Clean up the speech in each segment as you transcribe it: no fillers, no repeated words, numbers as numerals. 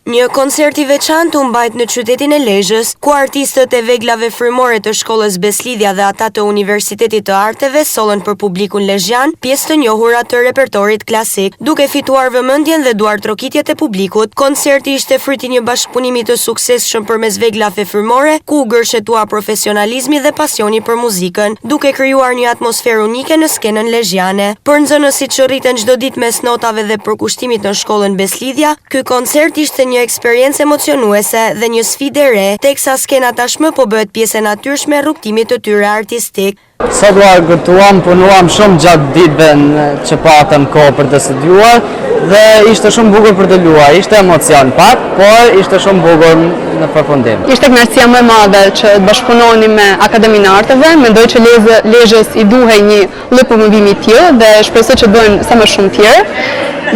Një koncert i veçantë u mbajt në qytetin e Lezhës, ku artistët e veglave frymore të shkollës Beslidhja dhe ata të Universitetit të Arteve sollën për publikun lezhjan pjesë të njohura të repertorit klasik. Duke fituar vëmendjen dhe duartrokitjet e publikut, koncerti ishte fryti një bashkëpunimi të suksesshëm përmes veglave frymore, ku u gërshetua profesionalizmi dhe pasioni për muzikën, duke krijuar një atmosferë unike në skenën lezhjane. Për nxënësit që rriten çdo ditë mes notave dhe përkushtimit në shkollën Beslidhja, ky koncert ishte një eksperiencë emocionuese dhe një sfidë e re, teksa skena tashmë po bëhet pjesë e natyrshme e rrugtimit të tyre artistik. Sot u argëtuam, punuam shumë gjatë ditëve që patëm kohë për të studiuar dhe ishte shumë bukur për të luajtur. Ishte emocion pak, por ishte shumë bukur në përfundim. Ishte kënaqësia më e madhe që të bashkëpunonim me Akademinë e Arteve. Mendoj që Lezhës i duhej një lloj promovimi të tillë dhe shpresoj që bëhen sa më shumë të tjerë.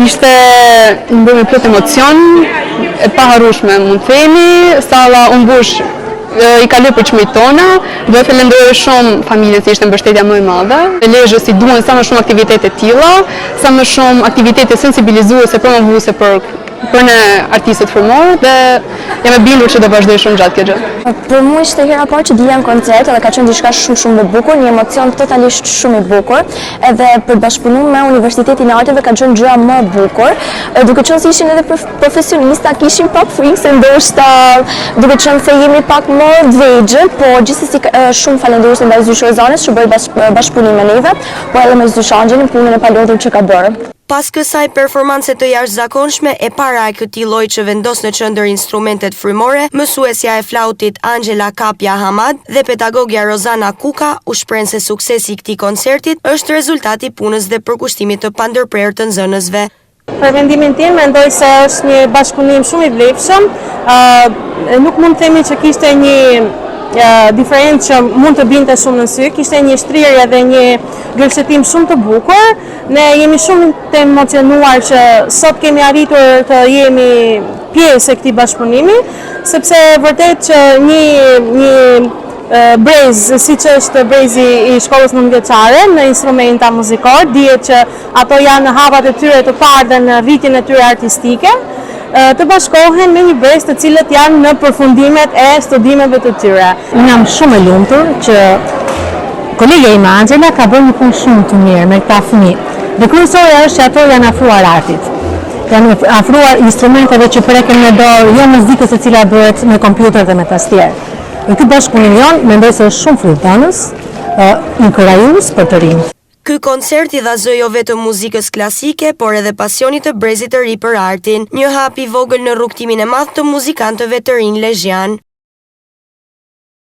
Ishte një mbrëmje plot emocion, e paharrueshme mund të themi, salla u mbush i kaloi për çmit tona, do të falenderoj shumë familjen që ishte mbështetja më e madhe. Lezhës i duhen sa më shumë aktivitete të tilla, sa më shumë aktivitete sensibilizuese, promovuese për në artistët frymorë dhe jam e bindur që do vazhdoj shumë gjatë kjo gjë. Për mua ishte hera parë që dija në koncert dhe ka qenë diçka shumë e bukur, një emocion totalisht shumë i bukur, edhe për bashkëpunim me Universitetin e Arteve ka qenë gjëra më e bukur, duke qenë se ishin edhe profesionista, kishin pak frikë se ndoshta duke qenë se jemi pak më të vegjël, po gjithsesi shumë falenderoj ndaj Zysh Rozanës që bëri bashkëpunim me neve, po edhe me Zysh Anxhelin punën e palodhur që ka bërë. Pas kësaj performance të jashtëzakonshme e para e këtij lloji që vendos në qendër instrumentet frymore, mësuesja e flautit Angela Kapja Hamad dhe pedagogja Rozana Kuka u shprehën se suksesi i këtij koncertit është rezultati i punës dhe përkushtimit të pandërprerë të nxënësve. Për mendimin tim, mendoj se është një bashkëpunim shumë i vlefshëm. Nuk mund të themi që kishte një diferencë që mund të binte shumë në sy, kishte një shtrirje dhe një gërshetim shumë të bukur. Ne jemi shumë të emocionuar që sot kemi arritur të jemi pjesë e këtij bashkëpunimi, sepse vërtet që një brez, siç është brezi i shkollës nëntëvjeçare në instrumenta muzikore, dihet që ato janë në hapat e tyre të parë dhe në rritjen e tyre artistike, të bashkohen me një brez të cilët janë në përfundimet e studimeve të tyre. Unë jam shumë e lumtur që kolegja ime Angela ka bërë një punë shumë të mirë me këta fëmijë. Dhe kryesore është që ato janë afruar artit. Janë afruar instrumenteve që preken në dorë, jo muzikës e cila bëhet me kompjuter dhe me tastier. Në këtë bashkëpunim jon mendoj se është shumë frutëdhënës, inkurajues për të rinjt. Ky koncert i dha zë jo vetëm muzikës klasike, por edhe pasionit të brezit të ri për artin, një hap i vogël në rrugtimin e madh të muzikantëve të rinj lezhjan.